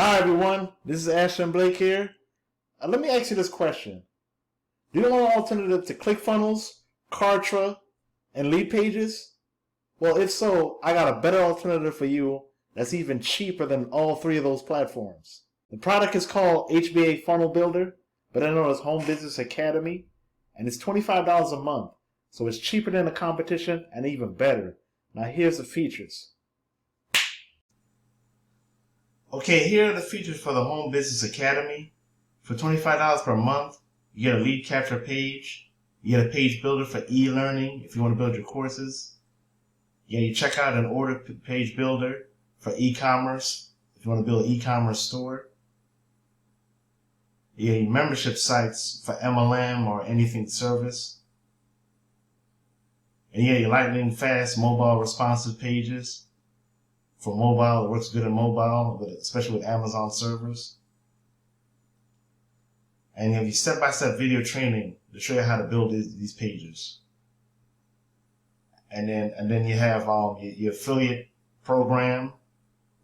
Hi everyone, this is Ashton Blake here. Let me ask you this question. Do you want an alternative to Clickfunnels, Kartra, and Leadpages? Well, if so, I got a better alternative for you that's even cheaper than all three of those platforms. The product is called HBA Funnel Builder, better known as Home Business Academy, and it's $25 a month, so it's cheaper than the competition and even better. Now here's the features. Okay, here are the features for the Home Business Academy. For $25 per month, you get a lead capture page. You get a page builder for e-learning if you want to build your courses. You get your checkout and order page builder for e-commerce if you want to build an e-commerce store. You get your membership sites for MLM or anything service. And you get your lightning fast mobile responsive pages. For mobile, it works good in mobile, especially with Amazon servers. And you have your step-by-step video training to show you how to build these pages. And then you have your affiliate program.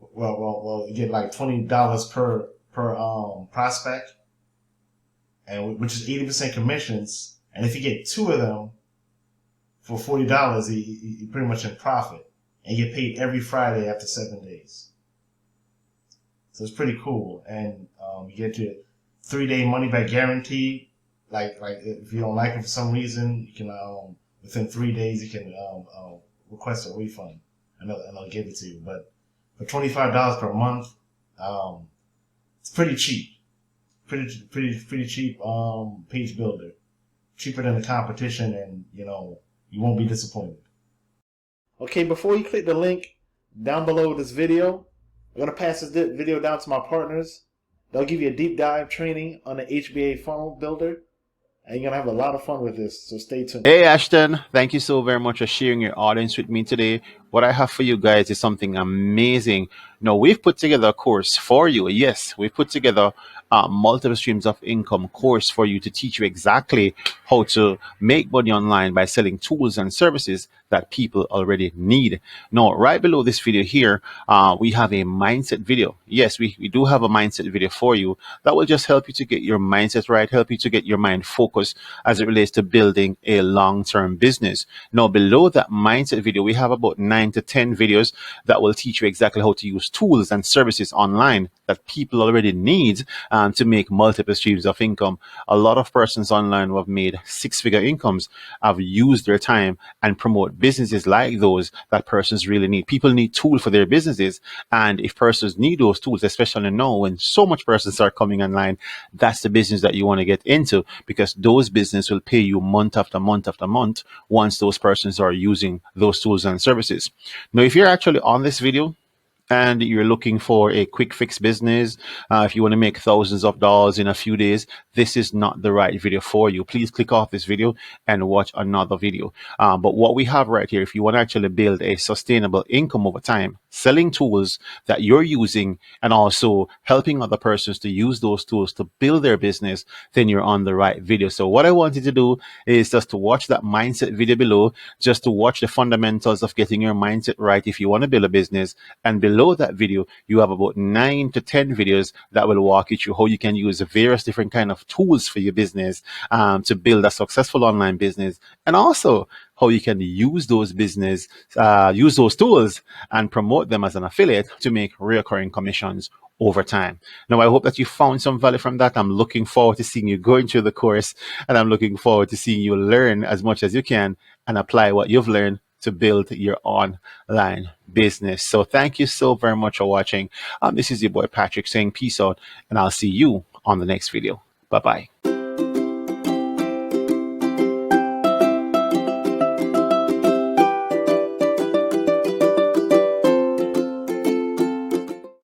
Well, you get like $20 per prospect, and which is 80% commissions. And if you get 2 of them for $40, you're pretty much in profit. And you get paid every Friday after 7 days. So it's pretty cool. And you get your 3-day money back guarantee. Like if you don't like it for some reason, you can within 3 days you can request a refund, and they'll give it to you. But for $25 per month, it's pretty cheap. Pretty cheap page builder. Cheaper than the competition, and you won't be disappointed. Okay, before you click the link down below this video, I'm going to pass this video down to my partners. They'll give you a deep dive training on the HBA Funnel Builder, and you're going to have a lot of fun with this, so stay tuned. Hey Ashton, thank you so very much for sharing your audience with me today. What I have for you guys is something amazing. Now, we've put together a course for you. Yes, we've put together multiple streams of income course for you to teach you exactly how to make money online by selling tools and services that people already need. Now, right below this video here, we have a mindset video. Yes, we do have a mindset video for you that will just help you to get your mindset right, help you to get your mind focused as it relates to building a long-term business. Now, below that mindset video, we have about 9 to 10 videos that will teach you exactly how to use tools and services online that people already need to make multiple streams of income. A lot of persons online who have made 6-figure incomes have used their time and promote businesses like those that persons really need. People need tools for their businesses, and if persons need those tools, especially now when so much persons are coming online, that's the business that you want to get into, because those businesses will pay you month after month after month once those persons are using those tools and services. Now, if you're actually on this video and you're looking for a quick fix business, if you want to make thousands of dollars in a few days, this is not the right video for you. Please click off this video and watch another video. But what we have right here, if you want to actually build a sustainable income over time, selling tools that you're using and also helping other persons to use those tools to build their business, then you're on the right video. So what I want you to do is just to watch that mindset video below, just to watch the fundamentals of getting your mindset right if you want to build a business. And below that video, you have about 9 to 10 videos that will walk you through how you can use various different kind of tools for your business to build a successful online business, and also how you can use those tools and promote them as an affiliate to make recurring commissions over time. Now, I hope that you found some value from that. I'm looking forward to seeing you going through the course, and I'm looking forward to seeing you learn as much as you can and apply what you've learned to build your online business. So thank you so very much for watching. This is your boy Patrick saying peace out, and I'll see you on the next video. Bye-bye.